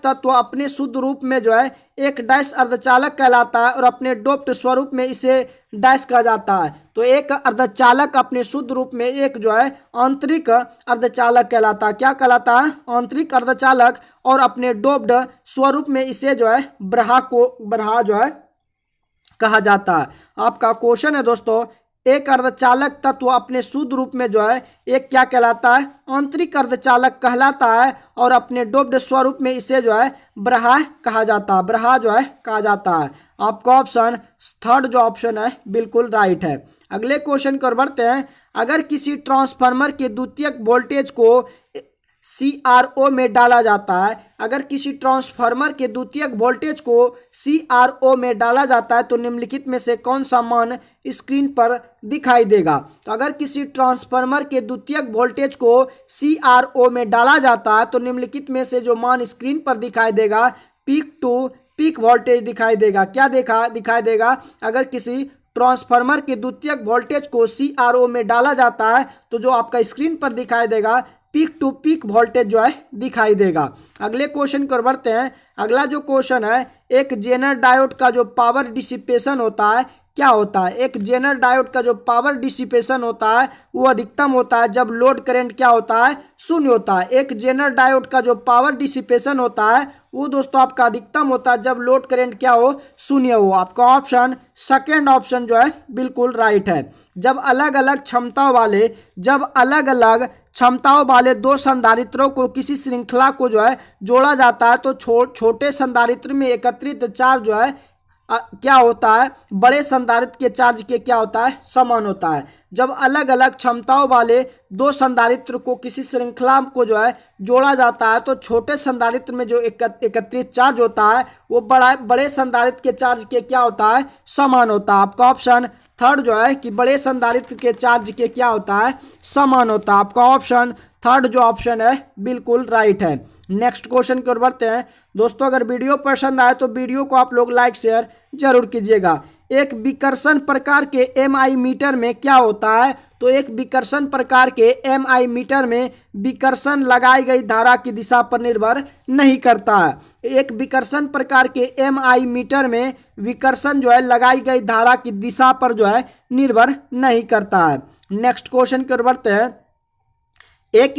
तत्व अपने शुद्ध रूप में जो है एक डैश अर्धचालक कहलाता है और अपने डोप्ड स्वरूप में इसे डैश कहा जाता है। तो एक अर्धचालक अपने शुद्ध रूप में एक जो है आंतरिक अर्धचालक कहलाता है। क्या कहलाता है? आंतरिक अर्धचालक। और अपने डोप्ड स्वरूप में इसे जो है ब्रहा जो है कहा जाता है। आपका क्वेश्चन है दोस्तों, एक अर्धचालक तत्व अपने शुद्ध रूप में जो है एक क्या कहलाता है, आंतरिक अर्धचालक कहलाता है, और अपने डोप्ड स्वरूप में इसे जो है ब्रहा कहा जाता है, ब्रहा जो है कहा जाता है। आपका ऑप्शन थर्ड जो ऑप्शन है बिल्कुल राइट है। अगले क्वेश्चन की ओर बढ़ते हैं। अगर किसी ट्रांसफार्मर के द्वितीयक वोल्टेज को CRO में डाला जाता है, अगर किसी ट्रांसफार्मर के द्वितीयक वोल्टेज को CRO में डाला जाता है तो निम्नलिखित में से कौन सा मान स्क्रीन पर दिखाई देगा। तो अगर किसी ट्रांसफार्मर के द्वितीयक वोल्टेज को CRO में डाला जाता है तो निम्नलिखित में से जो मान स्क्रीन पर दिखाई देगा पीक टू पीक वोल्टेज दिखाई देगा। क्या दिखाई देगा, अगर किसी ट्रांसफार्मर के द्वितीयक वोल्टेज को CRO में डाला जाता है तो जो आपका स्क्रीन पर दिखाई देगा पीक टू पीक वोल्टेज जो है दिखाई देगा। अगले क्वेश्चन की ओर बढ़ते हैं। अगला जो क्वेश्चन है, एक जेनर डायोड का जो पावर डिसिपेशन होता है क्या होता है। एक जेनर डायोड का जो पावर डिसिपेशन होता है वो अधिकतम होता है जब लोड करंट क्या होता है, शून्य होता है। एक जेनर डायोड का जो पावर डिसिपेशन होता है वो दोस्तों आपका अधिकतम होता है जब लोड करंट क्या हो, शून्य हो। आपका ऑप्शन सेकेंड ऑप्शन जो है बिल्कुल राइट है। जब अलग अलग क्षमताओं वाले दो संधारित्रों को किसी श्रृंखला को जो है जोड़ा जाता है तो छोटे संधारित्र में एकत्रित चार्ज जो है क्या होता है, बड़े संधारित्र के चार्ज के क्या होता है, समान होता है। जब अलग अलग क्षमताओं वाले दो संधारित्र को किसी श्रृंखला को जो है जोड़ा जाता है तो छोटे संधारित्र में जो एकत्रित चार्ज होता है वो बड़े संधारित्र के चार्ज के क्या होता है, समान होता है। आपका ऑप्शन थर्ड जो है कि बड़े संधारित्र के चार्ज के क्या होता है, समान होता है। आपका ऑप्शन थर्ड जो ऑप्शन है बिल्कुल राइट है। नेक्स्ट क्वेश्चन की ओर बढ़ते हैं। दोस्तों अगर वीडियो पसंद आए तो वीडियो को आप लोग लाइक शेयर जरूर कीजिएगा। एक विकर्षण प्रकार के MI मीटर में क्या होता है, तो एक विकर्षण प्रकार के MI मीटर में विकर्षण लगाई गई धारा की दिशा पर निर्भर नहीं करता है। एक विकर्षण प्रकार के MI मीटर में विकर्षण जो है लगाई गई धारा की दिशा पर जो है निर्भर नहीं करता है। नेक्स्ट क्वेश्चन की ओर बढ़ते हैं। एक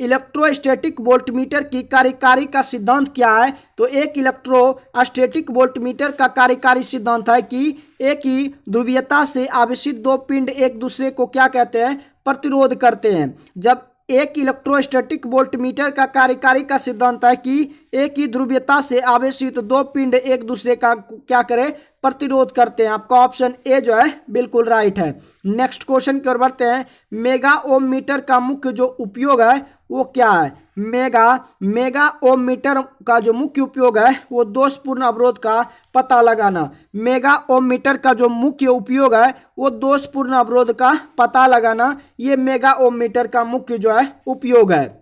इलेक्ट्रोस्टैटिक वोल्टमीटर की कार्यकारी का सिद्धांत क्या है, तो एक इलेक्ट्रोस्टैटिक वोल्टमीटर का कार्यकारी सिद्धांत है कि एक ही ध्रुवीयता से आवेशित दो पिंड एक दूसरे को क्या कहते हैं, प्रतिरोध करते हैं। जब एक इलेक्ट्रोस्टैटिक वोल्टमीटर का कार्यकारी का सिद्धांत है कि एक ही ध्रुवीयता से आवेशित दो पिंड एक दूसरे का क्या करें, प्रतिरोध करते हैं। आपका ऑप्शन ए जो है बिल्कुल राइट है। नेक्स्ट क्वेश्चन की ओर बढ़ते हैं। मेगा ओम मीटर का मुख्य जो उपयोग है वो क्या है। मेगा ओम मीटर का जो मुख्य उपयोग है वो दोषपूर्ण अवरोध का पता लगाना। मेगा ओम मीटर का जो मुख्य उपयोग है वो दोषपूर्ण अवरोध का पता लगाना, ये मेगा ओम मीटर का मुख्य जो है उपयोग है।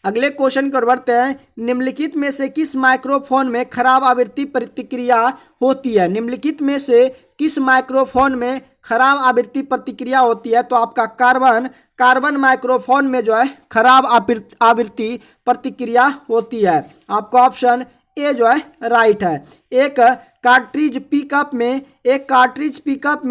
अगले क्वेश्चन की ओर बढ़ते हैं। निम्नलिखित में से किस माइक्रोफोन में खराब आवृत्ति प्रतिक्रिया होती है। निम्नलिखित में से किस माइक्रोफोन में खराब आवृत्ति प्रतिक्रिया होती है, तो आपका कार्बन माइक्रोफोन में जो है खराब आवृत्ति प्रतिक्रिया होती है। आपका ऑप्शन ए जो है राइट है। एक कार्ट्रिज पिकअप में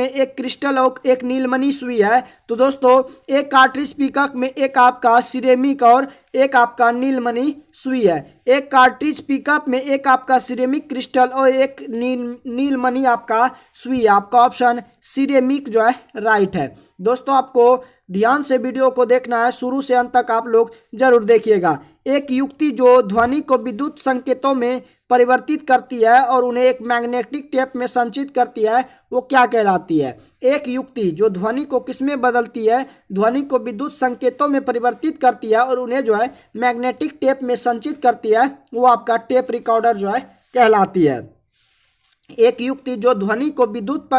एक क्रिस्टल और एक नीलमणि सुई है। तो दोस्तों एक कार्ट्रिज पिकअप में एक आपका सिरेमिक और एक आपका नीलमणि सुई है। एक कार्ट्रिज पिकअप में एक आपका सिरेमिक क्रिस्टल और एक नीलमणि आपका सुई है। आपका ऑप्शन सिरेमिक जो है राइट है। दोस्तों आपको ध्यान से वीडियो को देखना है, शुरू से अंत तक आप लोग जरूर देखिएगा। एक युक्ति जो ध्वनि को विद्युत संकेतों में परिवर्तित करती है और उन्हें एक मैग्नेटिक टेप में संचित करती है वो क्या कहलाती है। एक युक्ति जो ध्वनि को किसमें बदलती है, ध्वनि को विद्युत संकेतों में परिवर्तित करती है और उन्हें जो है मैग्नेटिक टेप में संचित करती है वो आपका टेप रिकॉर्डर जो है कहलाती है। एक युक्ति जो ध्वनि को विद्युत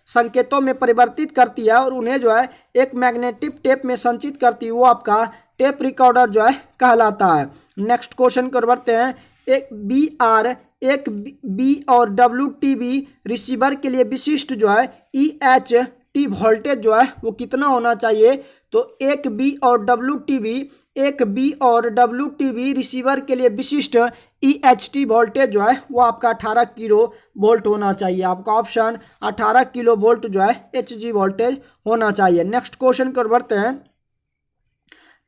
संकेतों में परिवर्तित करती है और उन्हें जो है एक मैग्नेटिक टेप में संचित करती है वो आपका टेप रिकॉर्डर जो है कहलाता है। नेक्स्ट क्वेश्चन को बढ़ते हैं। एक बी और WTB रिसीवर के लिए विशिष्ट जो है EHT वोल्टेज जो है वो कितना होना चाहिए, तो एक बी और WTB रिसीवर के लिए विशिष्ट EHT वोल्टेज जो है वो आपका 18 किलो वोल्ट होना चाहिए। आपका ऑप्शन 18 किलो वोल्ट जो है HG वोल्टेज होना चाहिए। नेक्स्ट क्वेश्चन को बढ़ते हैं।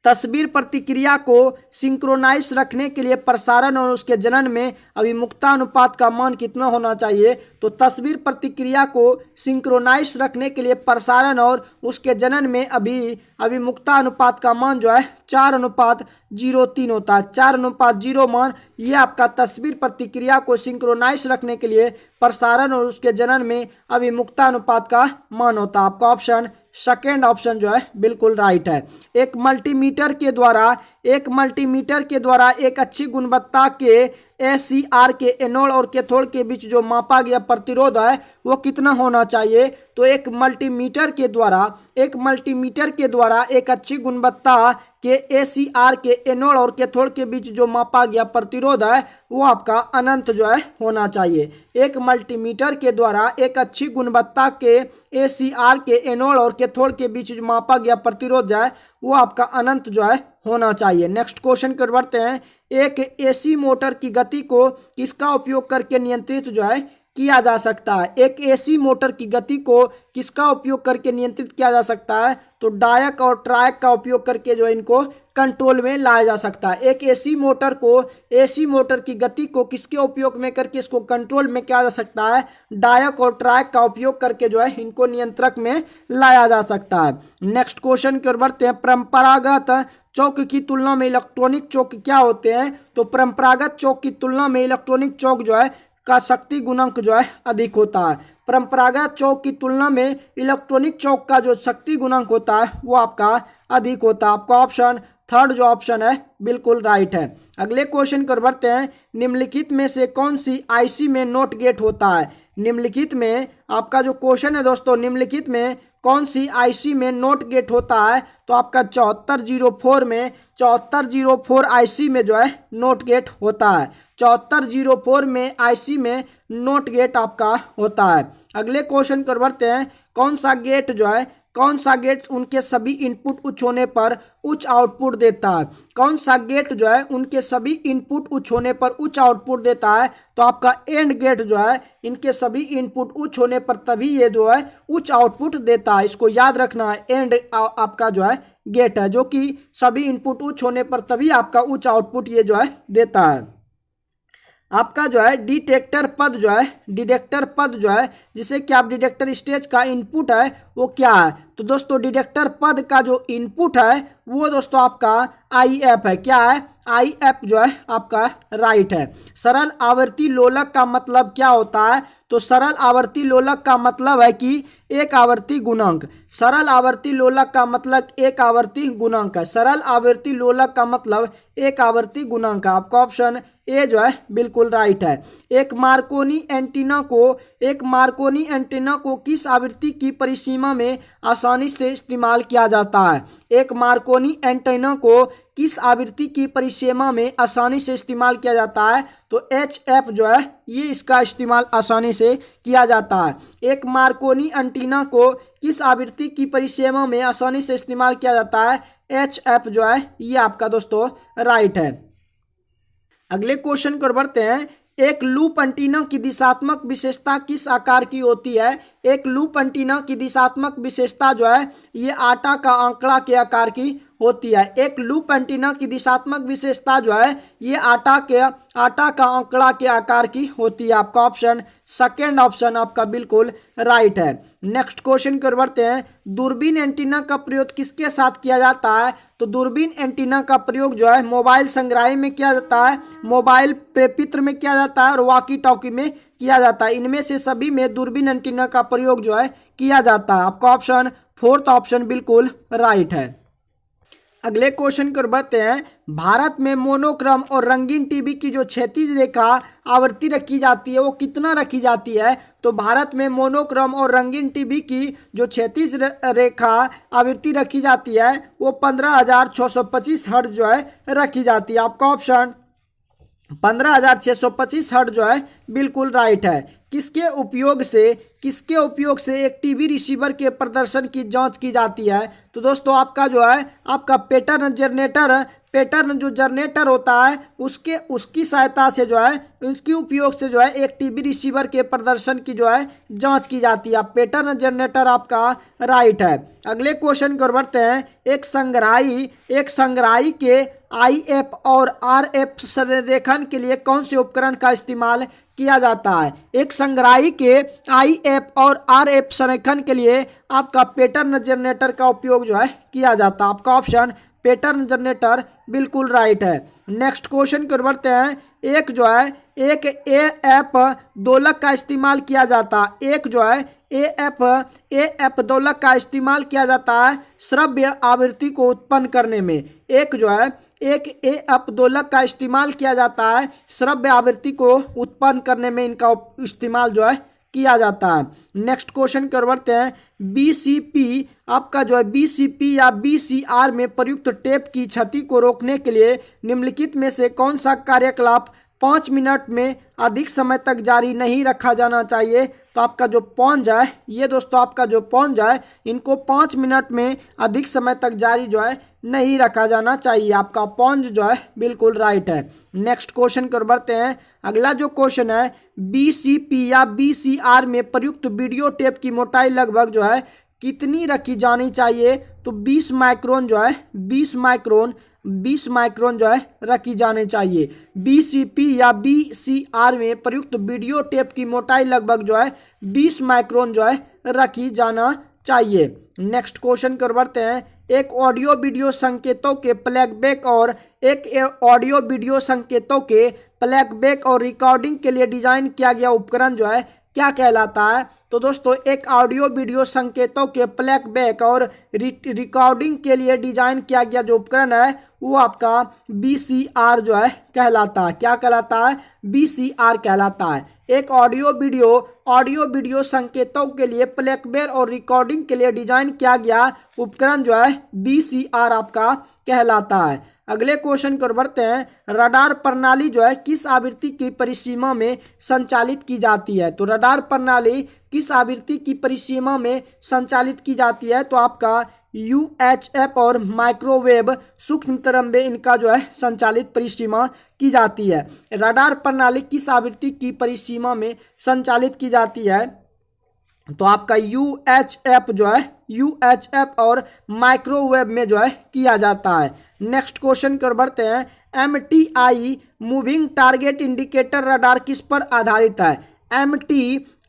तस्वीर प्रतिक्रिया को सिंक्रोनाइज रखने के लिए प्रसारण और उसके जनन में अभिमुखता अनुपात का मान कितना होना चाहिए। तो तस्वीर प्रतिक्रिया को सिंक्रोनाइज रखने के लिए प्रसारण और उसके जनन में अभिमुखता अनुपात का मान जो है 4:03 होता है। 4:0 मान ये आपका तस्वीर प्रतिक्रिया को सिंक्रोनाइज रखने के लिए प्रसारण और उसके जनन में अभिमुखता अनुपात का मान होता है। आपका ऑप्शन सेकेंड ऑप्शन जो है बिल्कुल राइट है। एक मल्टीमीटर के द्वारा एक अच्छी गुणवत्ता के ACR के एनोड और कैथोड के बीच जो मापा गया प्रतिरोध है वो कितना होना चाहिए। तो एक मल्टीमीटर के द्वारा एक अच्छी गुणवत्ता के ACR के एनोड और कैथोड के बीच जो मापा गया प्रतिरोध है वो आपका अनंत जो है होना चाहिए। एक मल्टीमीटर के द्वारा एक अच्छी गुणवत्ता के ACR के एनोड और कैथोड के बीच जो मापा गया प्रतिरोध है वो आपका अनंत जो है होना चाहिए। नेक्स्ट क्वेश्चन कर बढ़ते हैं। एक AC मोटर की गति को किसका उपयोग करके नियंत्रित जो है किया जा सकता है। एक AC मोटर की गति को किसका उपयोग करके नियंत्रित किया जा सकता है। तो डायक और ट्रायक का उपयोग करके जो है इनको कंट्रोल में लाया जा सकता है। एक AC मोटर की गति को किसके उपयोग में करके इसको कंट्रोल में किया जा सकता है। डायक और ट्रायक का उपयोग करके जो है इनको नियंत्रक में लाया जा सकता है। नेक्स्ट क्वेश्चन की ओर बढ़ते हैं। परंपरागत चौक की तुलना में इलेक्ट्रॉनिक चौक क्या होते हैं। तो परंपरागत चौक की तुलना में इलेक्ट्रॉनिक चौक जो है का शक्ति गुणांक जो है अधिक होता है। परंपरागत चौक की तुलना में इलेक्ट्रॉनिक चौक का जो शक्ति गुणांक होता है वो आपका अधिक होता है। आपका ऑप्शन थर्ड जो ऑप्शन है बिल्कुल राइट है। अगले क्वेश्चन कर बढ़ते हैं। निम्नलिखित में से कौन सी IC में नॉट गेट होता है। निम्नलिखित में आपका जो क्वेश्चन है दोस्तों, निम्नलिखित में कौन सी IC में नॉट गेट होता है। तो आपका 7404 IC में जो है नॉट गेट होता है। 7404 में IC में नॉट गेट आपका होता है। अगले क्वेश्चन कर बढ़ते हैं। कौन सा गेट उनके सभी इनपुट उच्च होने पर उच्च आउटपुट देता है। कौन सा गेट जो है उनके सभी इनपुट उच्च होने पर उच्च आउटपुट देता है। तो आपका एंड गेट जो है इनके सभी इनपुट उच्च होने पर तभी ये जो है उच्च आउटपुट देता है। इसको याद रखना है। एंड आपका जो है गेट है जो कि सभी इनपुट उच्च होने पर तभी आपका उच्च आउटपुट ये जो है देता है। आपका जो है डिटेक्टर पद जो है जिसे कि आप डिटेक्टर स्टेज का इनपुट है वो क्या है। तो दोस्तों डिटेक्टर पद का जो इनपुट है वो दोस्तों आपका IF है। क्या है? IF जो है आपका राइट है। सरल आवर्ती लोलक का मतलब क्या होता है। तो सरल आवर्ती लोलक का मतलब है कि एक आवर्ती गुणांक। सरल आवर्ती लोलक का मतलब एक आवर्ती गुणांक है। सरल आवर्ती लोलक का मतलब एक आवर्ती गुणांक है। आपका ऑप्शन ए जो है बिल्कुल राइट है। एक मार्कोनी एंटीना को किस आवृत्ति की परिसीमा में आसानी से इस्तेमाल किया जाता है। एक मार्कोनी एंटीना को किस आवृत्ति की परिसीमा में आसानी से इस्तेमाल किया जाता है। तो HF जो है ये इसका इस्तेमाल आसानी से किया जाता है। एक मार्कोनी एंटीना को किस आवृत्ति की परिसीमा में आसानी से इस्तेमाल किया जाता है। HF जो है ये आपका दोस्तों राइट है। अगले क्वेश्चन को बढ़ते हैं। एक लूप एंटीना की दिशात्मक विशेषता किस आकार की होती है। एक लूप एंटीना की दिशात्मक विशेषता जो है ये आटा का आंकड़ा के आकार की होती है। एक लूप एंटीना की दिशात्मक विशेषता जो है ये आटा का आंकड़ा के आकार की होती है। आपका ऑप्शन सेकेंड ऑप्शन आपका बिल्कुल राइट है। नेक्स्ट क्वेश्चन की ओर बढ़ते हैं। दूरबीन एंटीना का प्रयोग किसके साथ किया जाता है। तो दूरबीन एंटीना का प्रयोग जो है मोबाइल संग्राही में किया जाता है, मोबाइल प्रेपित्र में किया जाता है और वॉकी टॉकी में किया जाता है। इनमें से सभी में दूरबीन एंटीना का प्रयोग जो है किया जाता है। आपका ऑप्शन फोर्थ ऑप्शन बिल्कुल राइट है। अगले क्वेश्चन पर बढ़ते हैं। भारत में मोनोक्रम और रंगीन टीवी की जो क्षैतिज रेखा आवृत्ति रखी जाती है वो कितना रखी जाती है। तो भारत में मोनोक्रम और रंगीन टीवी की जो क्षैतिज रेखा आवृत्ति रखी जाती है वो 15,625 हर्ट्ज जो है रखी जाती है। आपका ऑप्शन 15,625 हर्ट्ज जो है बिल्कुल राइट है। किसके उपयोग से एक टीवी रिसीवर के प्रदर्शन की जांच की जाती है। तो दोस्तों आपका जो है आपका पैटर्न पैटर्न जो जनरेटर होता है उसकी सहायता से जो है, उसके उपयोग से जो है एक टीवी रिसीवर के प्रदर्शन की जो है जांच की जाती है। पैटर्न जनरेटर आपका राइट है। अगले क्वेश्चन की ओर बढ़ते हैं। एक संग्राही के IF और RF संरेखण के लिए कौन से उपकरण का इस्तेमाल किया जाता है? एक संग्राही के IF और RF संरेखण के लिए आपका पैटर्न जनरेटर का उपयोग जो है किया जाता है। आपका ऑप्शन पैटर्न जनरेटर बिल्कुल राइट है। नेक्स्ट क्वेश्चन की ओर बढ़ते हैं। एक AF दोलक का इस्तेमाल किया जाता है। एक जो है AF दोलक का इस्तेमाल किया जाता है श्रव्य आवृत्ति को उत्पन्न करने में। एक AF दोलक का इस्तेमाल किया जाता है श्रव्य आवृत्ति को उत्पन्न करने में, इनका इस्तेमाल जो है किया जाता है। नेक्स्ट क्वेश्चन की ओर बढ़ते हैं। BCP आपका जो है BCP या BCR में प्रयुक्त टेप की क्षति को रोकने के लिए निम्नलिखित में से कौन सा कार्यकलाप 5 मिनट में अधिक समय तक जारी नहीं रखा जाना चाहिए? तो आपका जो पॉन्ज है, ये दोस्तों आपका जो पॉन्ज है, इनको 5 मिनट में अधिक समय तक जारी जो है नहीं रखा जाना चाहिए। आपका पॉन्ज जो है बिल्कुल राइट है। नेक्स्ट क्वेश्चन की ओर बढ़ते हैं। अगला जो क्वेश्चन है, BCP या BCR में प्रयुक्त वीडियो टेप की मोटाई लगभग जो है कितनी रखी जानी चाहिए? तो 20 माइक्रोन जो है 20 माइक्रोन जो है रखी जानी चाहिए। BCP या BCR में प्रयुक्त वीडियो टेप की मोटाई लगभग जो है 20 माइक्रोन जो है रखी जाना चाहिए। नेक्स्ट क्वेश्चन की ओर बढ़ते हैं। एक ऑडियो वीडियो संकेतों के प्लेबैक और रिकॉर्डिंग के लिए डिजाइन किया गया उपकरण जो है क्या कहलाता है? तो दोस्तों एक ऑडियो वीडियो संकेतों के प्लेबैक और रिकॉर्डिंग के लिए डिजाइन किया गया जो उपकरण है वो आपका BCR जो है कहलाता है। क्या कहलाता है? BCR कहलाता है। एक ऑडियो वीडियो संकेतों के लिए प्लेबैक और रिकॉर्डिंग के लिए डिजाइन किया गया उपकरण जो है BCR आपका कहलाता है। अगले क्वेश्चन की ओर बढ़ते हैं। रडार प्रणाली जो है किस आवृत्ति की परिसीमा में संचालित की जाती है? तो रडार प्रणाली किस आवृत्ति की परिसीमा में संचालित की जाती है? तो आपका UHF और माइक्रोवेव सूक्ष्म तरंगें, इनका जो है संचालित परिसीमा की जाती है। रडार प्रणाली किस आवृत्ति की परिसीमा में संचालित की जाती है? तो आपका UHF जो है UHF और माइक्रोवेव में जो है किया जाता है। नेक्स्ट क्वेश्चन की ओर बढ़ते हैं। MTI moving target indicator radar किस पर आधारित है?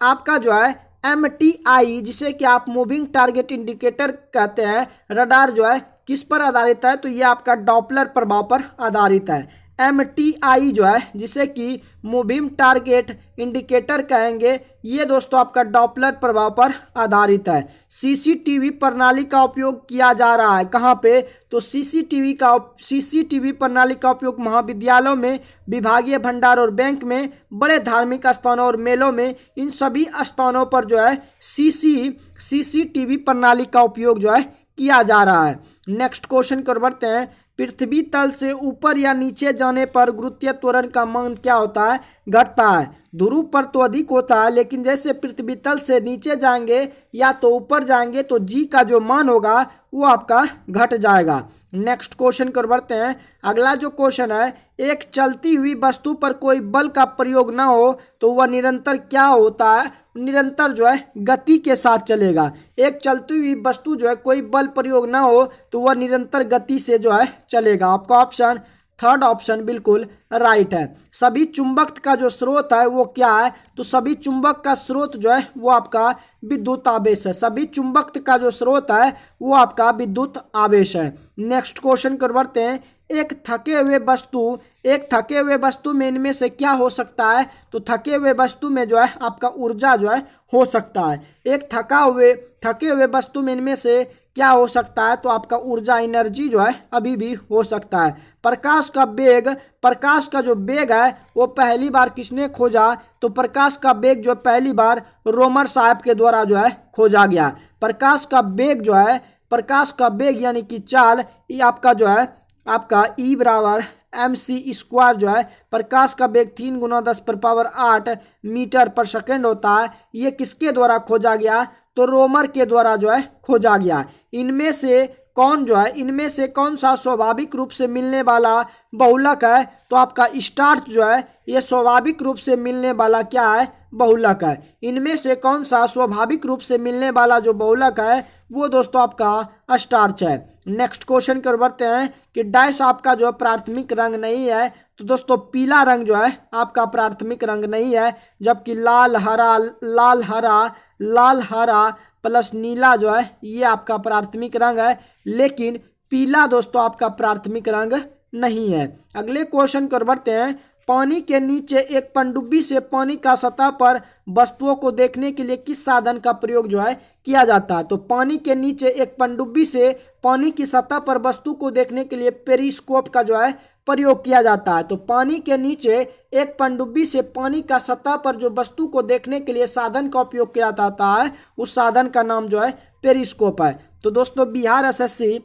आपका जो है MTI, जिसे कि आप मूविंग टारगेट इंडिकेटर कहते हैं, रडार जो है किस पर आधारित है? तो ये आपका डॉपलर प्रभाव पर आधारित है। MTI जो है, जिसे कि मूविंग टारगेट इंडिकेटर कहेंगे, ये दोस्तों आपका डॉपलर प्रभाव पर आधारित है। CCTV प्रणाली का उपयोग किया जा रहा है कहाँ पे? तो CCTV प्रणाली का उपयोग महाविद्यालयों में, विभागीय भंडार और बैंक में, बड़े धार्मिक स्थानों और मेलों में, इन सभी स्थानों पर जो है CCTV प्रणाली का उपयोग जो है किया जा रहा है। नेक्स्ट क्वेश्चन की ओर बढ़ते हैं। पृथ्वी तल से ऊपर या नीचे जाने पर गुरुत्वीय त्वरण का मान क्या होता है? घटता है। ध्रुव पर तो अधिक होता है, लेकिन जैसे पृथ्वी तल से नीचे जाएंगे या तो ऊपर जाएंगे तो G का जो मान होगा वो आपका घट जाएगा। नेक्स्ट क्वेश्चन की ओर बढ़ते हैं। अगला जो क्वेश्चन है, एक चलती हुई वस्तु पर कोई बल का प्रयोग ना हो तो वह निरंतर क्या होता है? निरंतर जो है गति के साथ चलेगा। एक चलती हुई वस्तु जो है कोई बल प्रयोग ना हो तो वह निरंतर गति से जो है चलेगा। आपका ऑप्शन थर्ड ऑप्शन बिल्कुल राइट है। सभी चुंबक का जो स्रोत है वो क्या है? तो सभी चुंबक का स्रोत जो है वो आपका विद्युत आवेश है। सभी चुंबक का जो स्रोत है वो आपका विद्युत आवेश है। नेक्स्ट क्वेश्चन कर बढ़ते हैं। एक थके हुए वस्तु में इनमें से क्या हो सकता है? तो थके हुए वस्तु में जो है आपका ऊर्जा जो है हो सकता है। एक थके हुए वस्तु में इनमें से क्या हो सकता है? तो आपका ऊर्जा, एनर्जी जो है अभी भी हो सकता है। प्रकाश का जो वेग है वो पहली बार किसने खोजा? तो प्रकाश का वेग जो पहली बार रोमर साहब के द्वारा जो है खोजा गया। प्रकाश का वेग यानी कि चाल, ये आपका जो है आपका E बराबर mc² जो है, प्रकाश का वेग 3 × 10⁸ मीटर पर सेकेंड होता है। ये किसके द्वारा खोजा गया? तो रोमर के द्वारा जो है खोजा गया। इनमें से कौन जो है इनमें से कौन सा स्वाभाविक रूप से मिलने वाला बहुलक है? तो आपका स्टार्च जो है ये स्वाभाविक रूप से मिलने वाला क्या है? बहुलक है। इनमें से कौन सा स्वाभाविक रूप से मिलने वाला जो बहुलक है वो दोस्तों आपका स्टार्च है। नेक्स्ट क्वेश्चन कर बढ़ते हैं कि डैश आपका जो प्राथमिक रंग नहीं है। तो दोस्तों पीला रंग जो है आपका प्राथमिक रंग नहीं है, जबकि लाल हरा प्लस नीला जो है ये आपका प्राथमिक रंग है, लेकिन पीला दोस्तों आपका प्राथमिक रंग नहीं है। अगले क्वेश्चन कर बढ़ते हैं, पानी के नीचे एक पनडुब्बी से पानी का सतह पर वस्तुओं को देखने के लिए किस साधन का प्रयोग जो है किया जाता है? तो पानी के नीचे एक पनडुब्बी से पानी की सतह पर वस्तु को देखने के लिए पेरिस्कोप का जो है प्रयोग किया जाता है। तो पानी के नीचे एक पनडुब्बी से पानी का सतह पर जो वस्तु को देखने के लिए साधन का उपयोग किया जाता है उस साधन का नाम जो है पेरिस्कोप है। तो दोस्तों बिहार एसएससी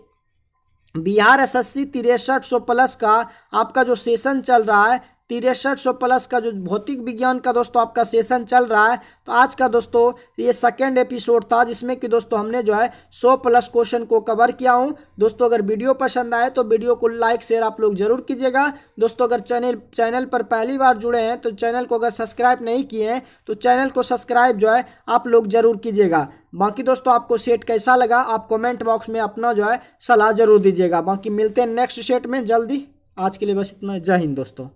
6300 प्लस का आपका जो सेशन चल रहा है, 6300 प्लस का जो भौतिक विज्ञान का दोस्तों आपका सेशन चल रहा है। तो आज का दोस्तों ये सेकेंड एपिसोड था जिसमें कि दोस्तों हमने जो है 100 प्लस क्वेश्चन को कवर किया हूं। दोस्तों अगर वीडियो पसंद आए तो वीडियो को लाइक शेयर आप लोग जरूर कीजिएगा। दोस्तों अगर चैनल पर पहली बार जुड़े हैं तो चैनल को अगर सब्सक्राइब नहीं किए हैं तो चैनल को सब्सक्राइब जो है आप लोग जरूर कीजिएगा। बाकी दोस्तों आपको सेट कैसा लगा आप कमेंट बॉक्स में अपना जो है सलाह जरूर दीजिएगा। बाकी मिलते हैं नेक्स्ट सेट में जल्दी। आज के लिए बस इतना। जय हिंद दोस्तों।